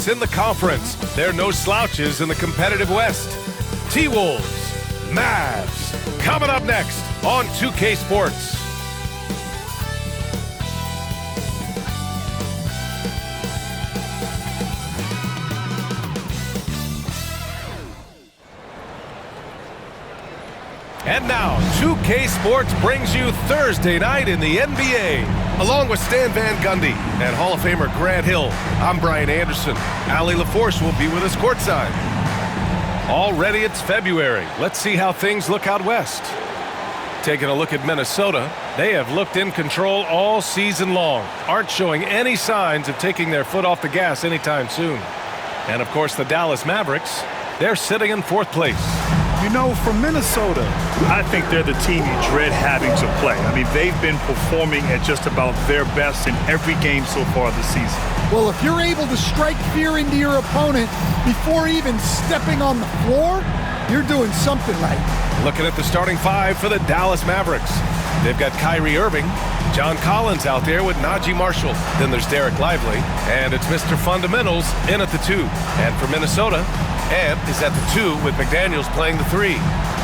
place in the conference. They're no slouches in the competitive West. T-Wolves, Mavs, coming up next on 2K Sports. And now, 2K Sports brings you Thursday night in the NBA. Along with Stan Van Gundy and Hall of Famer Grant Hill, I'm Brian Anderson. Allie LaForce will be with us courtside. Already it's February. Let's see how things look out west. Taking a look at Minnesota, they have looked in control all season long, aren't showing any signs of taking their foot off the gas anytime soon. And of course the Dallas Mavericks, they're sitting in fourth place. You know, for Minnesota, I think they're the team you dread having to play. I mean, they've been performing at just about their best in every game so far this season. Well, if you're able to strike fear into your opponent before even stepping on the floor, you're doing something right. Looking at the starting five for the Dallas Mavericks. They've got Kyrie Irving, John Collins out there with Najee Marshall. Then there's Derek Lively, and it's Mr. Fundamentals in at the 2. And for Minnesota, Ant is at the 2 with McDaniels playing the 3.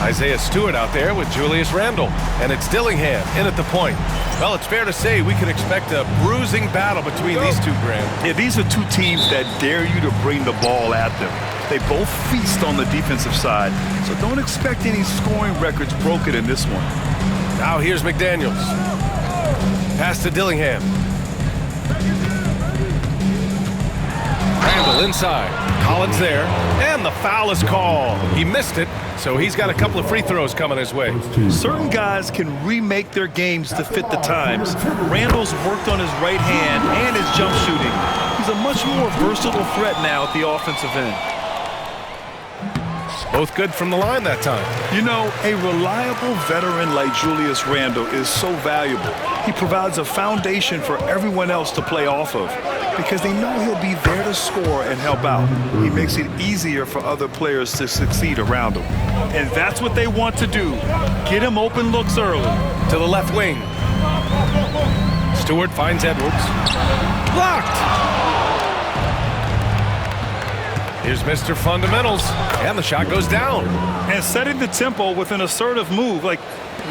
Isaiah Stewart out there with Julius Randle. And it's Dillingham in at the point. Well, it's fair to say we can expect a bruising battle between these two, Graham. Yeah, these are two teams that dare you to bring the ball at them. They both feast on the defensive side, so don't expect any scoring records broken in this one. Now here's McDaniels. Pass to Dillingham. Randle inside. Collins there. And the foul is called. He missed it, so he's got a couple of free throws coming his way. Certain guys can remake their games to fit the times. Randle's worked on his right hand and his jump shooting. He's a much more versatile threat now at the offensive end. Both good from the line that time. You know, a reliable veteran like Julius Randle is so valuable. He provides a foundation for everyone else to play off of because they know he'll be there to score and help out. He makes it easier for other players to succeed around him. And that's what they want to do. Get him open looks early. To the left wing. Stewart finds Edwards. Blocked! Here's Mr. Fundamentals, and the shot goes down. And setting the tempo with an assertive move. Like,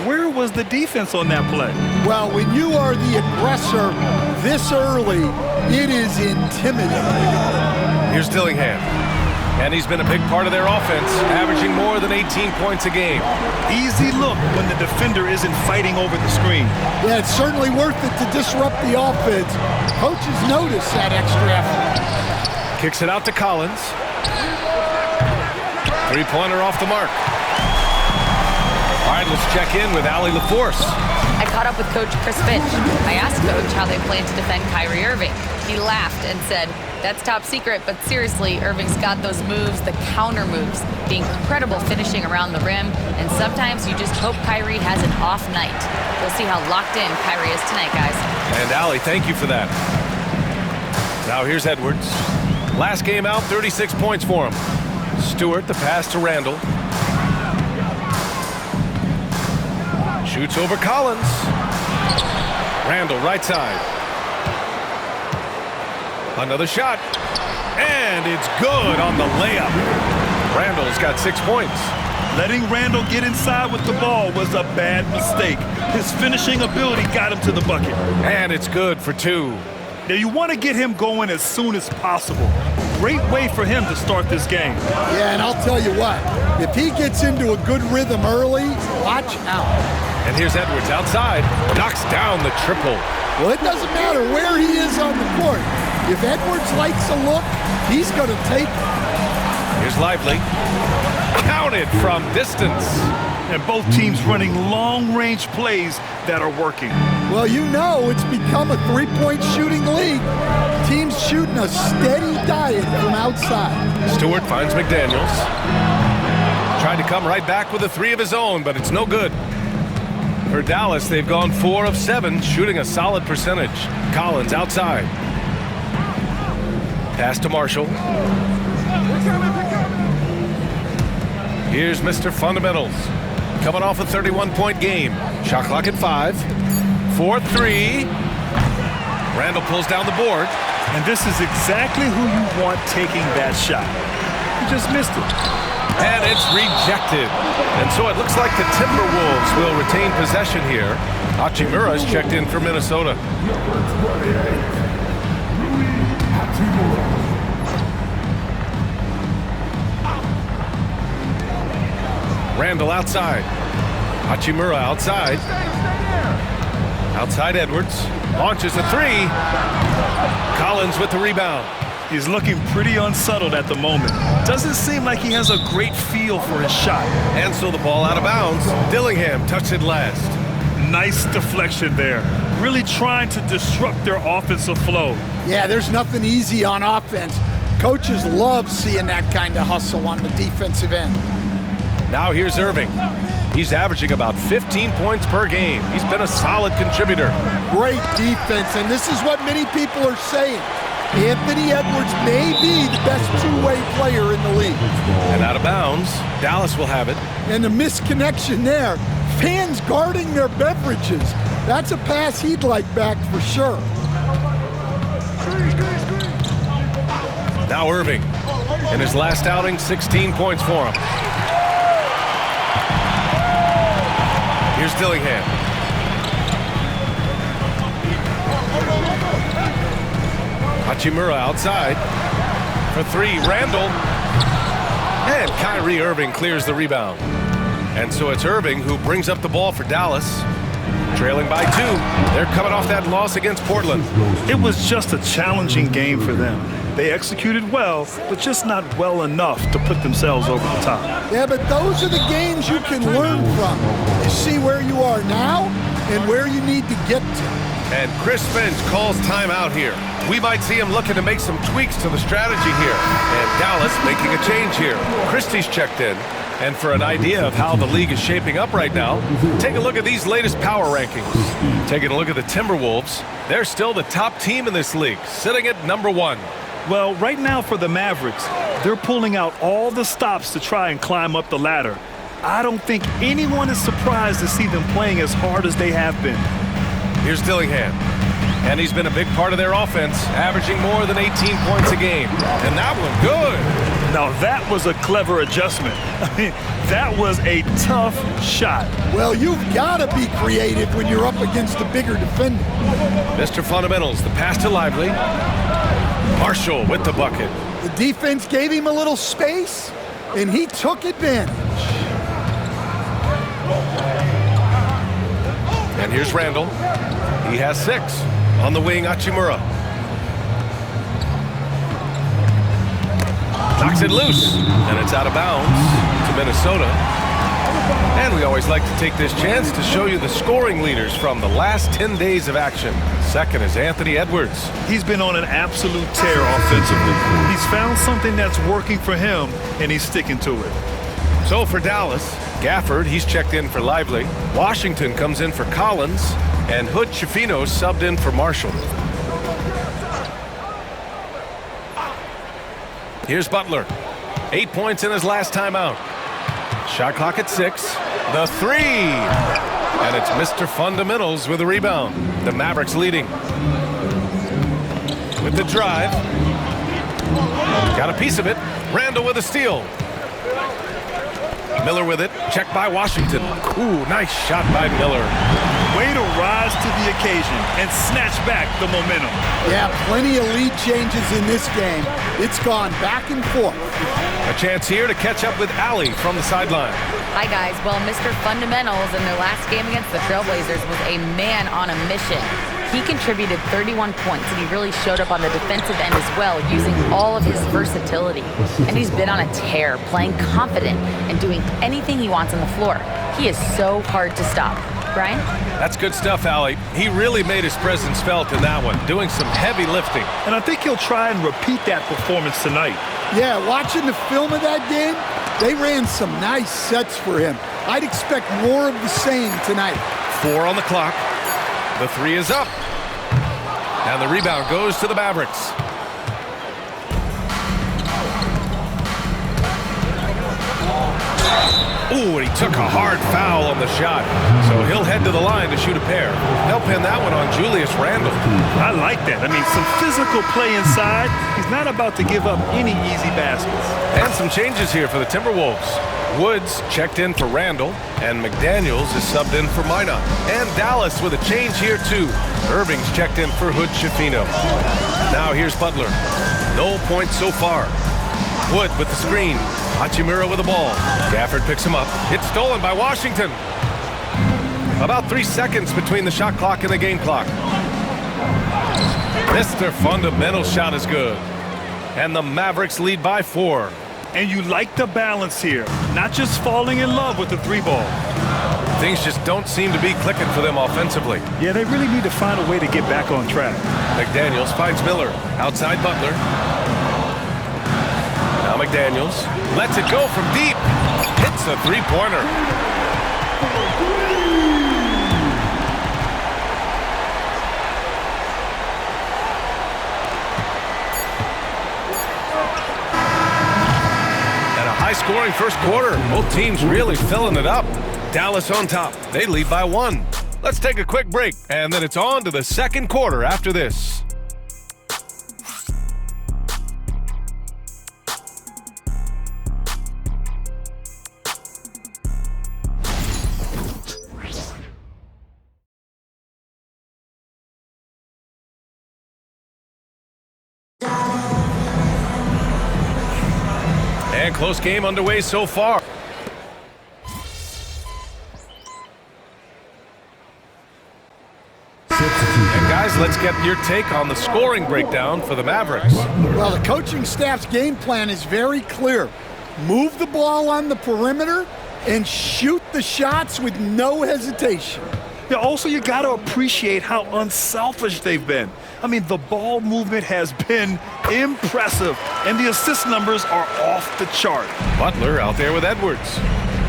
where was the defense on that play? Well, when you are the aggressor this early, it is intimidating. Here's Dillingham, and he's been a big part of their offense, averaging more than 18 points a game. Easy look when the defender isn't fighting over the screen. Yeah, it's certainly worth it to disrupt the offense. Coaches notice that extra effort. Kicks it out to Collins. Three-pointer off the mark. All right, let's check in with Allie LaForce. I caught up with Coach Chris Finch. I asked Coach how they plan to defend Kyrie Irving. He laughed and said, "That's top secret, but seriously, Irving's got those moves, the counter moves, the incredible finishing around the rim, and sometimes you just hope Kyrie has an off night." We'll see how locked in Kyrie is tonight, guys. And Allie, thank you for that. Now here's Edwards. Last game out, 36 points for him. Stewart, the pass to Randle. Shoots over Collins. Randle, right side. Another shot. And it's good on the layup. Randle's got 6 points. Letting Randle get inside with the ball was a bad mistake. His finishing ability got him to the bucket. And it's good for 2. Now, you want to get him going as soon as possible. Great way for him to start this game. Yeah, and I'll tell you what, if he gets into a good rhythm early, watch out. And here's Edwards outside, knocks down the triple. Well, it doesn't matter where he is on the court. If Edwards likes a look, he's going to take it. Here's Lively. Counted from distance. And both teams running long-range plays that are working. Well, you know it's become a three-point shooting league. Teams shooting a steady diet from outside. Stewart finds McDaniels. Tried to come right back with a 3 of his own, but it's no good. For Dallas, they've gone 4 of 7, shooting a solid percentage. Collins outside. Pass to Marshall. Here's Mr. Fundamentals. Coming off a 31-point game. Shot clock at 5. 4-3. Randle pulls down the board. And this is exactly who you want taking that shot. He just missed it. And it's rejected. And so it looks like the Timberwolves will retain possession here. Hachimura is checked in for Minnesota. Randall outside. Hachimura outside. Outside Edwards. Launches a three. Collins with the rebound. He's looking pretty unsettled at the moment. Doesn't seem like he has a great feel for his shot. And so the ball out of bounds. Dillingham touched it last. Nice deflection there. Really trying to disrupt their offensive flow. Yeah, there's nothing easy on offense. Coaches love seeing that kind of hustle on the defensive end. Now here's Irving. He's averaging about 15 points per game. He's been a solid contributor. Great defense, and this is what many people are saying. Anthony Edwards may be the best two-way player in the league. And out of bounds, Dallas will have it. And the misconnection there, fans guarding their beverages. That's a pass he'd like back for sure. Now Irving. In his last outing, 16 points for him. Here's Dillingham. Hachimura outside. For three, Randall. And Kyrie Irving clears the rebound. And so it's Irving who brings up the ball for Dallas. Trailing by 2. They're coming off that loss against Portland. It was just a challenging game for them. They executed well, but just not well enough to put themselves over the top. Yeah, but those are the games you can learn from. You see where you are now and where you need to get to. And Chris Finch calls timeout here. We might see him looking to make some tweaks to the strategy here. And Dallas making a change here. Christie's checked in. And for an idea of how the league is shaping up right now, take a look at these latest power rankings. Taking a look at the Timberwolves, they're still the top team in this league, sitting at number 1. Well, right now for the Mavericks, they're pulling out all the stops to try and climb up the ladder. I don't think anyone is surprised to see them playing as hard as they have been. Here's Dillingham. And he's been a big part of their offense, averaging more than 18 points a game. And that one good. Now that was a clever adjustment. I mean, that was a tough shot. Well, you've got to be creative when you're up against a bigger defender. Mr. Fundamentals, the pass to Lively. Marshall with the bucket. The defense gave him a little space, and he took advantage. And here's Randall. He has 6. On the wing, Hachimura. Knocks it loose, and it's out of bounds to Minnesota. And we always like to take this chance to show you the scoring leaders from the last 10 days of action. Second is Anthony Edwards. He's been on an absolute tear offensively. He's found something that's working for him, and he's sticking to it. So for Dallas, Gafford, he's checked in for Lively. Washington comes in for Collins, and Hood Schifino subbed in for Marshall. Here's Butler. 8 points in his last time out. Shot clock at 6. The 3. And it's Mr. Fundamentals with the rebound. The Mavericks leading. With the drive. Got a piece of it. Randall with a steal. Miller with it. Checked by Washington. Ooh, nice shot by Miller. Way to rise to the occasion and snatch back the momentum. Yeah, plenty of lead changes in this game. It's gone back and forth. A chance here to catch up with Allie from the sideline. Hi, guys. Well, Mr. Fundamentals in their last game against the Trailblazers was a man on a mission. He contributed 31 points, and he really showed up on the defensive end as well, using all of his versatility. And he's been on a tear, playing confident and doing anything he wants on the floor. He is so hard to stop. Brian? That's good stuff, Allie. He really made his presence felt in that one, doing some heavy lifting. And I think he'll try and repeat that performance tonight. Yeah, watching the film of that game, they ran some nice sets for him. I'd expect more of the same tonight. 4 on the clock. The 3 is up. And the rebound goes to the Mavericks. Ooh, and he took a hard foul on the shot. So he'll head to the line to shoot a pair. They'll pin that one on Julius Randle. I like that. I mean, some physical play inside. He's not about to give up any easy baskets. And some changes here for the Timberwolves. Woods checked in for Randle, and McDaniels is subbed in for Minot. And Dallas with a change here, too. Irving's checked in for Hood-Schifino. Now here's Butler. No points so far. Wood with the screen. Hachimura with the ball. Gafford picks him up. It's stolen by Washington. About 3 seconds between the shot clock and the game clock. Mr. Fundamental shot is good. And the Mavericks lead by 4. And you like the balance here. Not just falling in love with the 3-ball. Things just don't seem to be clicking for them offensively. Yeah, they really need to find a way to get back on track. McDaniels finds Miller. Outside Butler. Now McDaniels lets it go from deep. Hits a three-pointer. And a high-scoring first quarter. Both teams really filling it up. Dallas on top. They lead by 1. Let's take a quick break, and then it's on to the second quarter after this. And close game underway so far. And guys, let's get your take on the scoring breakdown for the Mavericks. Well, the coaching staff's game plan is very clear. Move the ball on the perimeter and shoot the shots with no hesitation. Yeah, also, you got to appreciate how unselfish they've been. I mean, the ball movement has been impressive, and the assist numbers are off the chart. Butler out there with Edwards.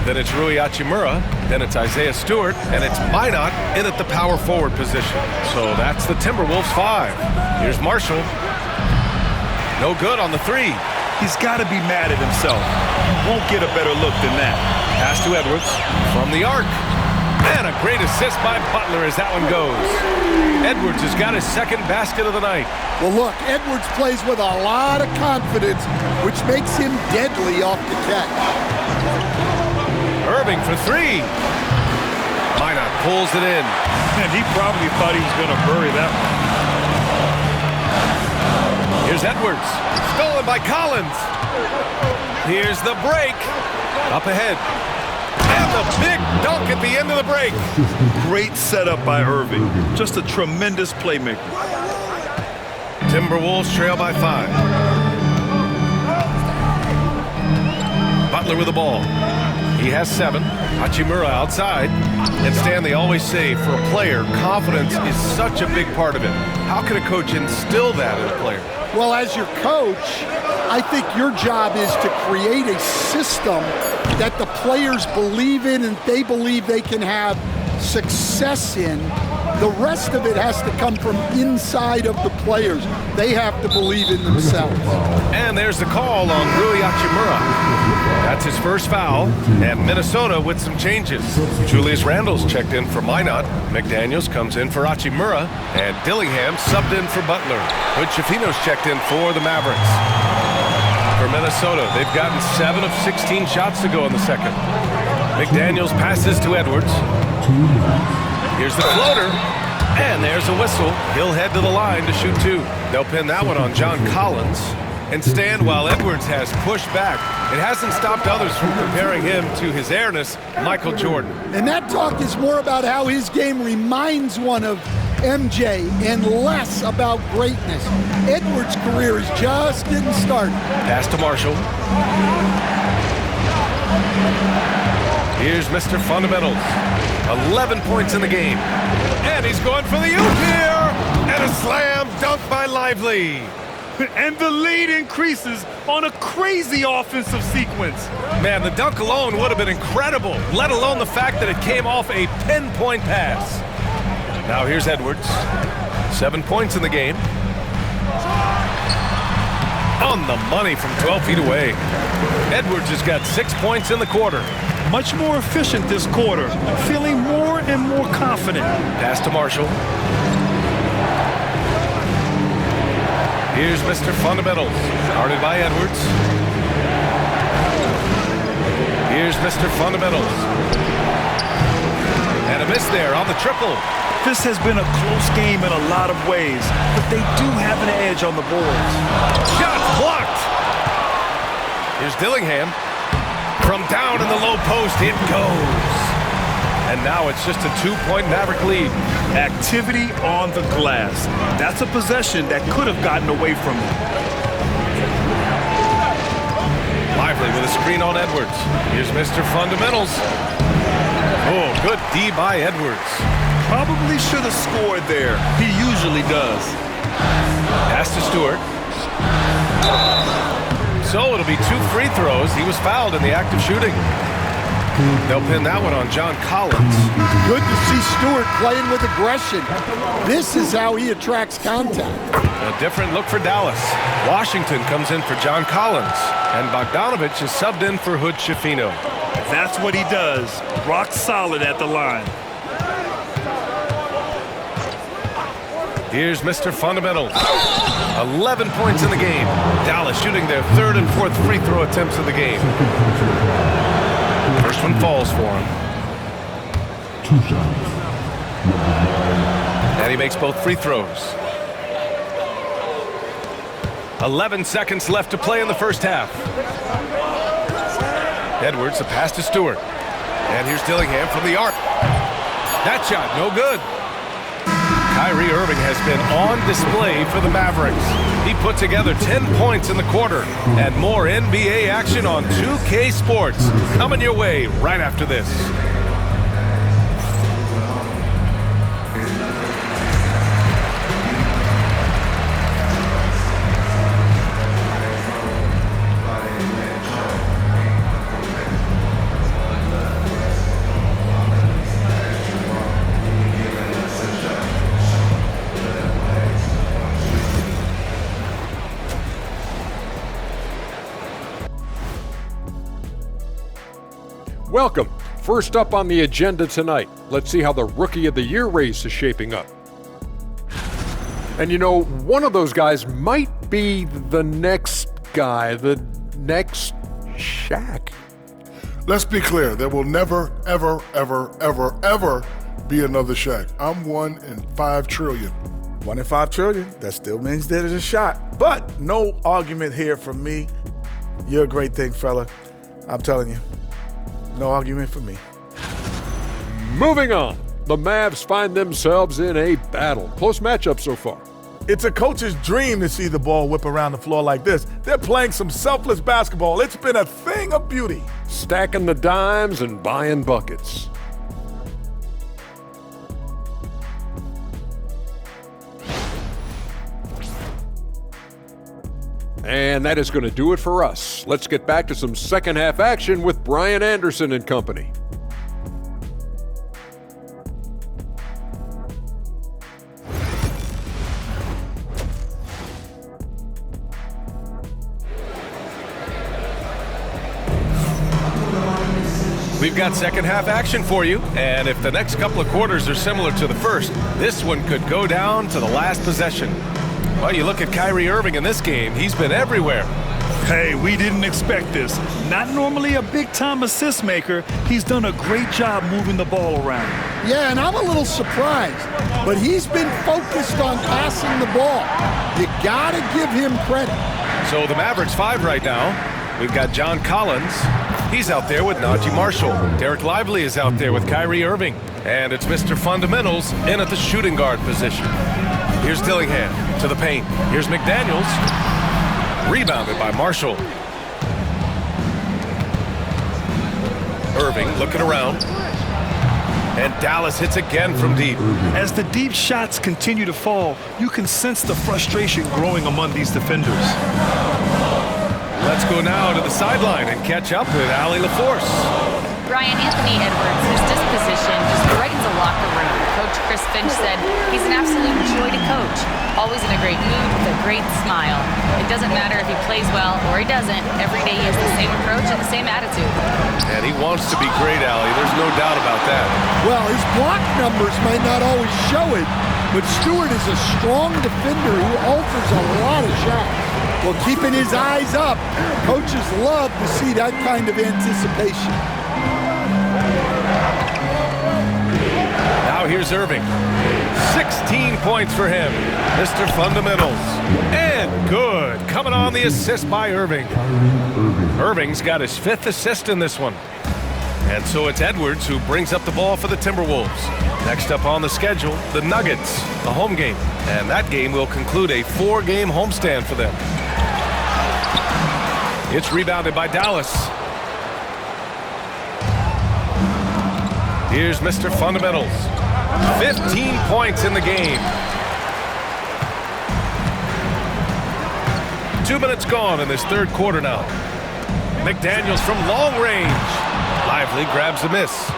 Then it's Rui Hachimura. Then it's Isaiah Stewart. And it's Minot in at the power forward position. So that's the Timberwolves 5. Here's Marshall. No good on the 3. He's got to be mad at himself. He won't get a better look than that. Pass to Edwards from the arc. And a great assist by Butler as that one goes. Edwards has got his second basket of the night. Well, look, Edwards plays with a lot of confidence, which makes him deadly off the catch. Irving for 3. Minot pulls it in. And he probably thought he was going to bury that one. Here's Edwards. Stolen by Collins. Here's the break. Up ahead. And the big dunk at the end of the break. Great setup by Irving. Just a tremendous playmaker. Timberwolves trail by 5. Butler with the ball. He has 7. Hachimura outside. And Stan, they always say, for a player, confidence is such a big part of it. How can a coach instill that in a player? Well, as your coach, I think your job is to create a system that the players believe in and they believe they can have success in. The rest of it has to come from inside of the players. They have to believe in themselves. And there's the call on Rui Hachimura. That's his first foul, and Minnesota with some changes. Julius Randle's checked in for Minot. McDaniels comes in for Hachimura, and Dillingham subbed in for Butler. Hood-Schifino's checked in for the Mavericks. For Minnesota, they've gotten 7 of 16 shots to go in the second. McDaniels passes to Edwards. Here's the floater, and there's a whistle. He'll head to the line to shoot 2. They'll pin that one on John Collins. And Stan, while Edwards has pushed back, it hasn't stopped others from comparing him to his airness, Michael Jordan. And that talk is more about how his game reminds one of MJ and less about greatness. Edwards' career is just getting started. Pass to Marshall. Here's Mr. Fundamentals. 11 points in the game. And he's going for the oop here. And a slam dunk by Lively. And the lead increases on a crazy offensive sequence. Man, the dunk alone would have been incredible, let alone the fact that it came off a pinpoint pass. Now here's Edwards. 7 points in the game. On the money from 12 feet away. Edwards has got 6 points in the quarter. Much more efficient this quarter, feeling more and more confident. Pass to Marshall. Here's Mr. Fundamentals, guarded by Edwards. Here's Mr. Fundamentals. And a miss there on the triple. This has been a close game in a lot of ways, but they do have an edge on the boards. Shot blocked. Here's Dillingham. From down in the low post, it goes. And now it's just a 2-point Maverick lead. Activity on the glass. That's a possession that could have gotten away from them. Lively with a screen on Edwards. Here's Mr. Fundamentals. Oh, good D by Edwards. Probably should have scored there. He usually does. Pass to Stewart. So it'll be 2 free throws. He was fouled in the act of shooting. They'll pin that one on John Collins. Good to see Stewart playing with aggression. This is how he attracts contact. A different look for Dallas. Washington comes in for John Collins, and Bogdanovich is subbed in for Hood Schifino. That's what he does. Rock solid at the line. Here's Mr. Fundamentals. 11 points in the game. Dallas shooting their 3rd and 4th free throw attempts of the game. First one falls for him. 2 shots. And he makes both free throws. 11 seconds left to play in the first half. Edwards, the pass to Stewart. And here's Dillingham from the arc. That shot, no good. Kyrie Irving has been on display for the Mavericks. He put together 10 points in the quarter. And more NBA action on 2K Sports. Coming your way right after this. Welcome. First up on the agenda tonight, let's see how the Rookie of the Year race is shaping up. And you know, one of those guys might be the next guy, the next Shaq. Let's be clear, there will never, ever, ever, ever, ever be another Shaq. I'm 1 in 5 trillion. 1 in 5 trillion, that still means there's a shot. But no argument here from me. You're a great thing, fella. I'm telling you. No argument for me. Moving on, the Mavs find themselves in a battle. Close matchup so far. It's a coach's dream to see the ball whip around the floor like this. They're playing some selfless basketball. It's been a thing of beauty. Stacking the dimes and buying buckets. And that is going to do it for us. Let's get back to some second half action with Brian Anderson and company. We've got second half action for you, and if the next couple of quarters are similar to the first, this one could go down to the last possession. Well, you look at Kyrie Irving in this game, he's been everywhere. Hey, we didn't expect this. Not normally a big-time assist maker, he's done a great job moving the ball around. Yeah, and I'm a little surprised, but he's been focused on passing the ball. You gotta give him credit. So the Mavericks 5 right now. We've got John Collins. He's out there with Najee Marshall. Derek Lively is out there with Kyrie Irving. And it's Mr. Fundamentals in at the shooting guard position. Here's Dillingham to the paint. Here's McDaniels. Rebounded by Marshall. Irving looking around. And Dallas hits again from deep. As the deep shots continue to fall, you can sense the frustration growing among these defenders. Let's go now to the sideline and catch up with Allie LaForce. Brian, Anthony Edwards, his disposition just brightens a locker room. Coach Chris Finch said he's an absolute joy to coach, always in a great mood with a great smile. It doesn't matter if he plays well or he doesn't. Every day he has the same approach and the same attitude. And he wants to be great, Allie. There's no doubt about that. Well, his block numbers might not always show it, but Stewart is a strong defender who alters a lot of shots. Well, keeping his eyes up, coaches love to see that kind of anticipation. Now here's Irving. 16 points for him. Mr. Fundamentals. And good. Coming on the assist by Irving. Irving's got his 5th assist in this one. And so it's Edwards who brings up the ball for the Timberwolves. Next up on the schedule, the Nuggets, a home game. And that game will conclude a 4-game homestand for them. It's rebounded by Dallas. Here's Mr. Fundamentals. 15 points in the game. 2 minutes gone in this third quarter now. McDaniels from long range. Lively grabs a miss.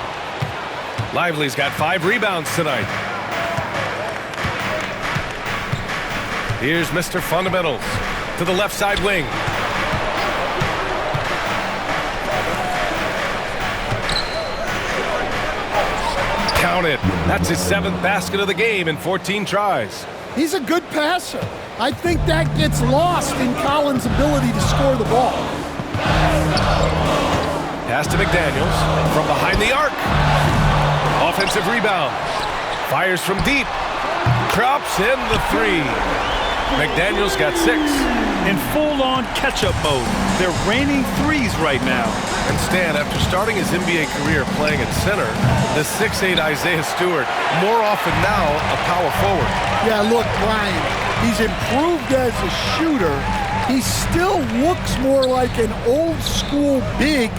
Lively's got 5 rebounds tonight. Here's Mr. Fundamentals to the left side wing. Count it. That's his 7th basket of the game in 14 tries. He's a good passer. I think that gets lost in Collins' ability to score the ball. Pass to McDaniels from behind the arc. Offensive rebound. Fires from deep. Drops in the 3. McDaniels got 6. In full-on catch-up mode. They're raining threes right now. And Stan, after starting his NBA career playing at center, the 6'8" Isaiah Stewart, more often now a power forward. Yeah, look, Brian, he's improved as a shooter. He still looks more like an old-school big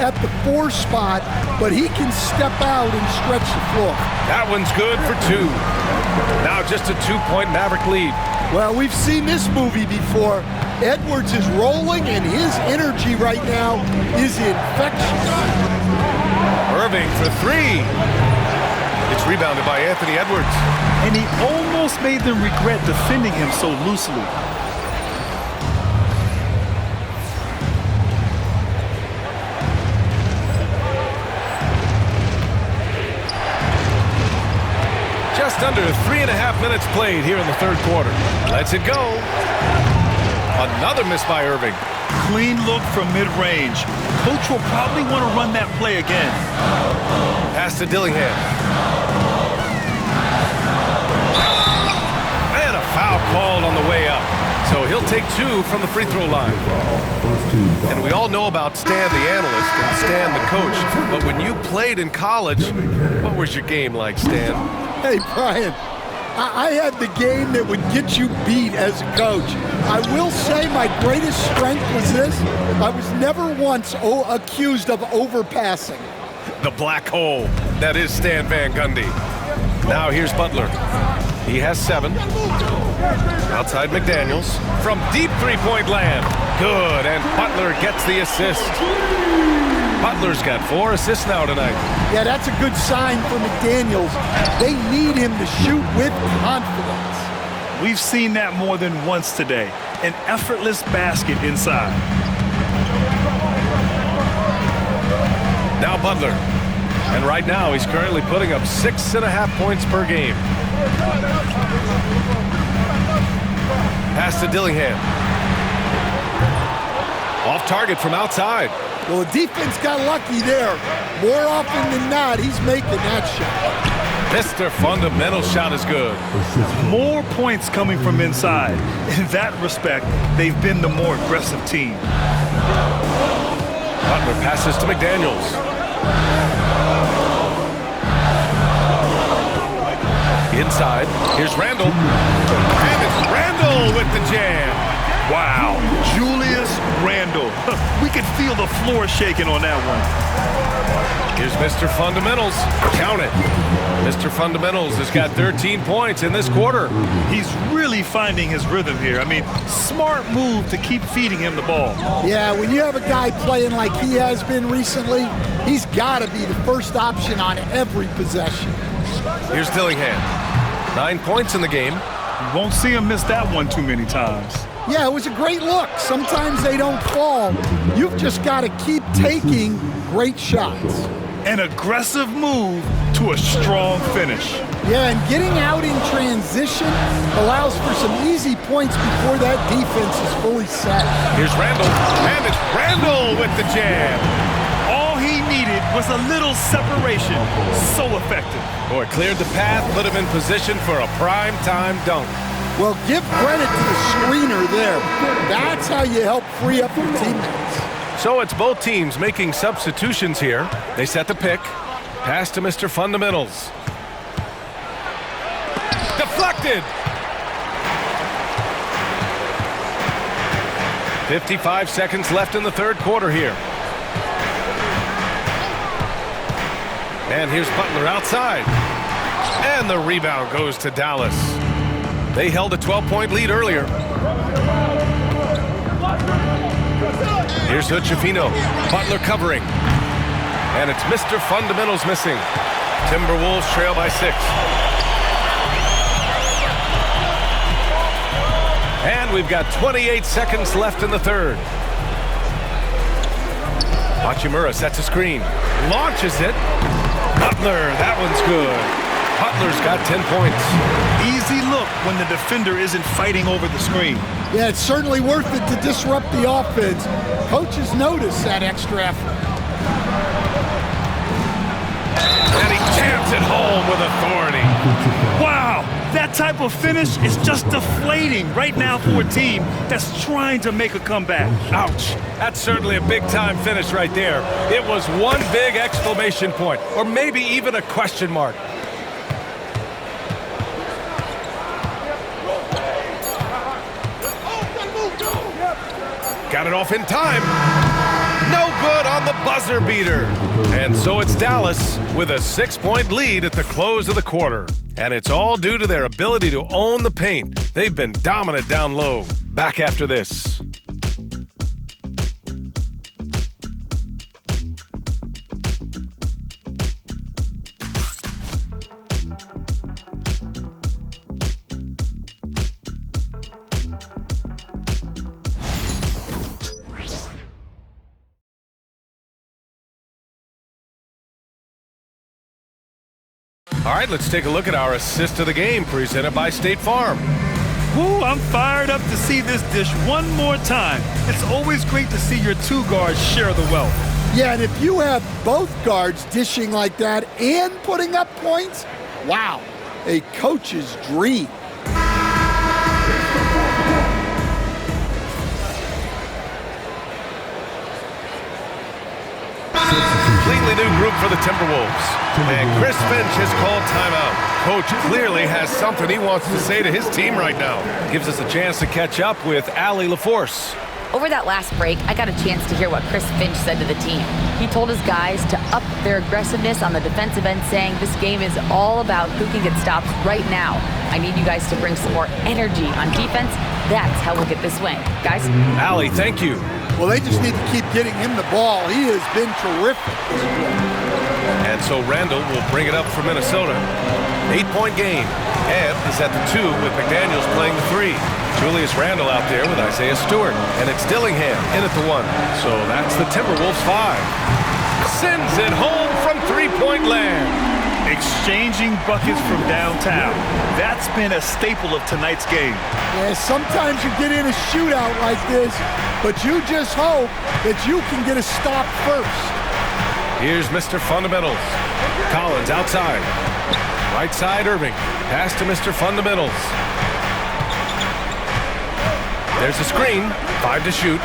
at the 4 spot, but he can step out and stretch the floor. That one's good for 2. Now just a 2-point Maverick lead. Well, we've seen this movie before. Edwards is rolling, and his energy right now is infectious. Irving for 3. It's rebounded by Anthony Edwards. And he almost made them regret defending him so loosely. Just under 3.5 minutes played here in the third quarter. Lets it go. Another miss by Irving. Clean look from mid-range. Coach will probably want to run that play again. Pass to Dillingham. And a foul called on the way up. So he'll take 2 from the free throw line. And we all know about Stan the analyst and Stan the coach. But when you played in college, what was your game like, Stan? Hey, Brian, I had the game that would get you beat as a coach. I will say my greatest strength was this. I was never once accused of overpassing. The black hole. That is Stan Van Gundy. Now here's Butler. He has 7. Outside McDaniels. From deep 3-point land. Good, and Butler gets the assist. Butler's got 4 assists now tonight. Yeah, that's a good sign for McDaniels. They need him to shoot with confidence. We've seen that more than once today. An effortless basket inside. Now Butler. And right now he's currently putting up 6.5 points per game. Pass to Dillingham. Off target from outside. Well, the defense got lucky there. More often than not, he's making that shot. Mr. Fundamental shot is good. More points coming from inside. In that respect, they've been the more aggressive team. Butler passes to McDaniels. Inside, here's Randall. And it's Randall with the jam. Wow, Julius Randle. Randall. We could feel the floor shaking on that one. Here's Mr. Fundamentals. Count it. Mr. Fundamentals has got 13 points in this quarter. He's really finding his rhythm here. I mean, smart move to keep feeding him the ball. Yeah, when you have a guy playing like he has been recently, he's got to be the first option on every possession. Here's Dillingham. 9 points in the game. You won't see him miss that one too many times. Yeah, it was a great look. Sometimes they don't fall. You've just got to keep taking great shots. An aggressive move to a strong finish. Yeah, and getting out in transition allows for some easy points before that defense is fully set. Here's Randall, and it's Randall with the jam. All he needed was a little separation. So effective. Boy, cleared the path, put him in position for a prime-time dunk. Well, give credit to the screener there. That's how you help free up your teammates. So it's both teams making substitutions here. They set the pick. Pass to Mr. Fundamentals. Deflected! 55 seconds left in the third quarter here. And here's Butler outside. And the rebound goes to Dallas. They held a 12-point lead earlier. Here's Hood-Schifino. Butler covering. And it's Mr. Fundamentals missing. Timberwolves trail by 6. And we've got 28 seconds left in the third. Hachimura sets a screen. Launches it. Butler, that one's good. Butler's got 10 points. Easy look when the defender isn't fighting over the screen. Yeah, it's certainly worth it to disrupt the offense. Coaches notice that extra effort. And he jams it home with authority. Wow, that type of finish is just deflating right now for a team that's trying to make a comeback. Ouch. That's certainly a big-time finish right there. It was one big exclamation point, or maybe even a question mark. Got it off in time. No good on the buzzer beater. And so it's Dallas with a 6-point lead at the close of the quarter. And it's all due to their ability to own the paint. They've been dominant down low. Back after this. All right, let's take a look at our assist of the game presented by State Farm. Woo, I'm fired up to see this dish one more time. It's always great to see your two guards share the wealth. Yeah, and if you have both guards dishing like that and putting up points, wow, a coach's dream. Completely new group for the Timberwolves. And Chris Finch has called timeout. Coach clearly has something he wants to say to his team right now. Gives us a chance to catch up with Allie LaForce. Over that last break, I got a chance to hear what Chris Finch said to the team. He told his guys to up their aggressiveness on the defensive end, saying this game is all about who can get stops right now. I need you guys to bring some more energy on defense. That's how we'll get this win. Guys? Allie, thank you. Well, they just need to keep getting him the ball. He has been terrific. And so Randall will bring it up for Minnesota. 8-point game. And is at the 2 with McDaniels playing the 3. Julius Randle out there with Isaiah Stewart. And it's Dillingham in at the 1. So that's the Timberwolves 5. Sends it home from three-point land. Exchanging buckets from downtown. That's been a staple of tonight's game. Yeah, sometimes you get in a shootout like this, but you just hope that you can get a stop first. Here's Mr. Fundamentals. Collins outside. Right side Irving. Pass to Mr. Fundamentals. There's a screen. 5 to shoot.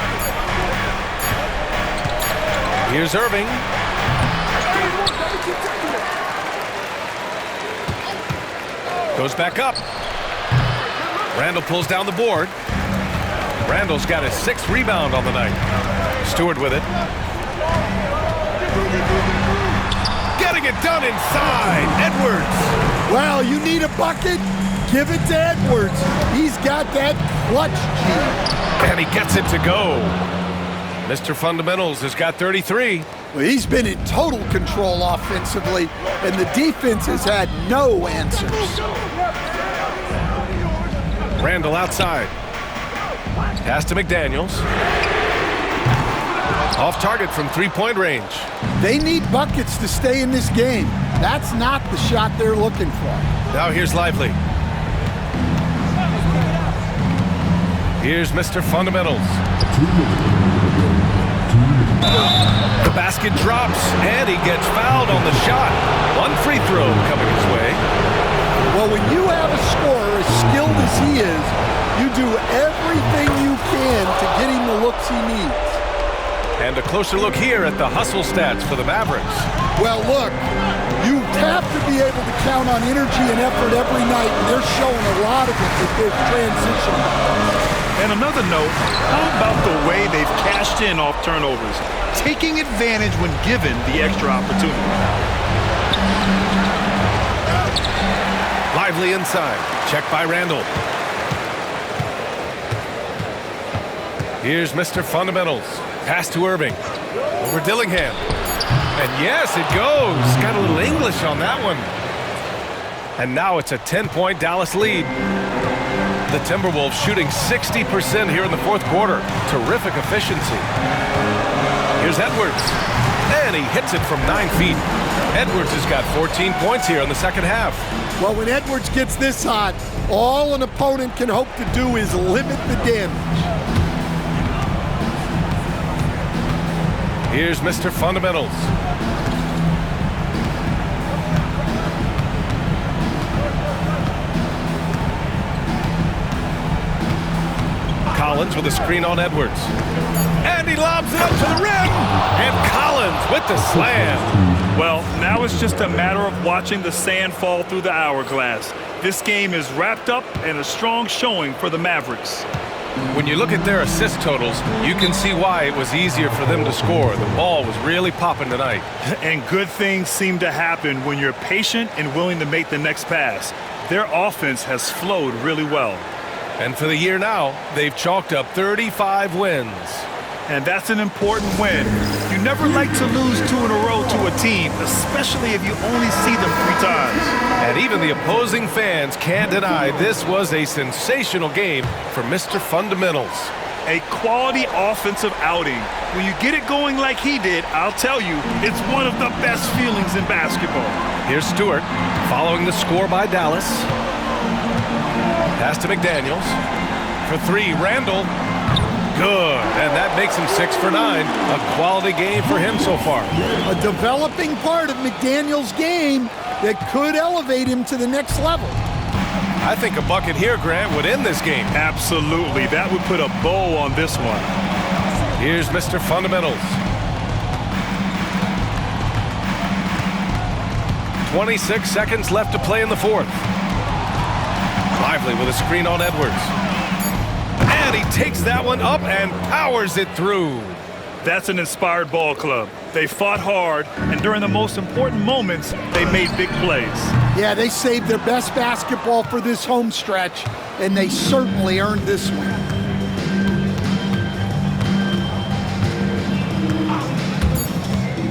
Here's Irving. Goes back up. Randall pulls down the board. Randall's got his 6th rebound on the night. Stewart with it. Getting it done inside. Edwards. Well, you need a bucket? Give it to Edwards. He's got that clutch gene. And he gets it to go. Mr. Fundamentals has got 33. Well, he's been in total control offensively, and the defense has had no answers. Randall outside. Pass to McDaniels. Off target from three-point range. They need buckets to stay in this game. That's not the shot they're looking for. Now here's Lively. Here's Mr. Fundamentals. The basket drops, and he gets fouled on the shot. One free throw coming his way. Well, when you have a scorer as skilled as he is, you do everything you can to get him the looks he needs. And a closer look here at the hustle stats for the Mavericks. Well, look, you have to be able to count on energy and effort every night, and they're showing a lot of it with this transition. And another note, how about the way they've cashed in off turnovers, taking advantage when given the extra opportunity? Lively inside. Check by Randall. Here's Mr. Fundamentals. Pass to Irving. Over Dillingham. And yes, it goes. Got a little English on that one. And now it's a 10-point Dallas lead. The Timberwolves shooting 60% here in the fourth quarter. Terrific efficiency. Here's Edwards. And he hits it from 9 feet. Edwards has got 14 points here in the second half. Well, when Edwards gets this hot, all an opponent can hope to do is limit the damage. Here's Mr. Fundamentals. Collins with a screen on Edwards. And he lobs it up to the rim. And Collins with the slam. Well, now it's just a matter of watching the sand fall through the hourglass. This game is wrapped up in a strong showing for the Mavericks. When you look at their assist totals, you can see why it was easier for them to score. The ball was really popping tonight. And good things seem to happen when you're patient and willing to make the next pass. Their offense has flowed really well. And for the year now, they've chalked up 35 wins. And that's an important win. You never like to lose 2 in a row to a team, especially if you only see them 3 times. And even the opposing fans can't deny this was a sensational game for Mr. Fundamentals. A quality offensive outing. When you get it going like he did, I'll tell you, it's one of the best feelings in basketball. Here's Stewart following the score by Dallas. Pass to McDaniels. For 3, Randall. Good, and that makes him 6 for 9. A quality game for him so far. A developing part of McDaniels' game that could elevate him to the next level. I think a bucket here, Grant, would end this game. Absolutely. That would put a bow on this one. Here's Mr. Fundamentals. 26 seconds left to play in the fourth. Lively with a screen on Edwards. And he takes that one up and powers it through. That's an inspired ball club. They fought hard, and during the most important moments, they made big plays. Yeah, they saved their best basketball for this home stretch, and they certainly earned this one.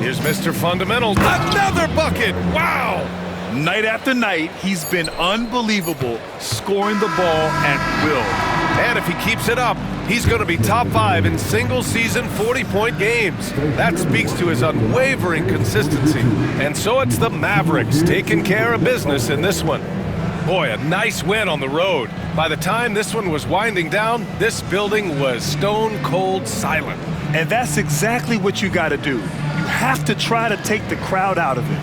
Here's Mr. Fundamental. Another bucket! Wow! Night after night, he's been unbelievable, scoring the ball at will. And if he keeps it up, he's going to be top 5 in single-season 40-point games. That speaks to his unwavering consistency. And so it's the Mavericks taking care of business in this one. Boy, a nice win on the road. By the time this one was winding down, this building was stone-cold silent. And that's exactly what you got to do. You have to try to take the crowd out of it.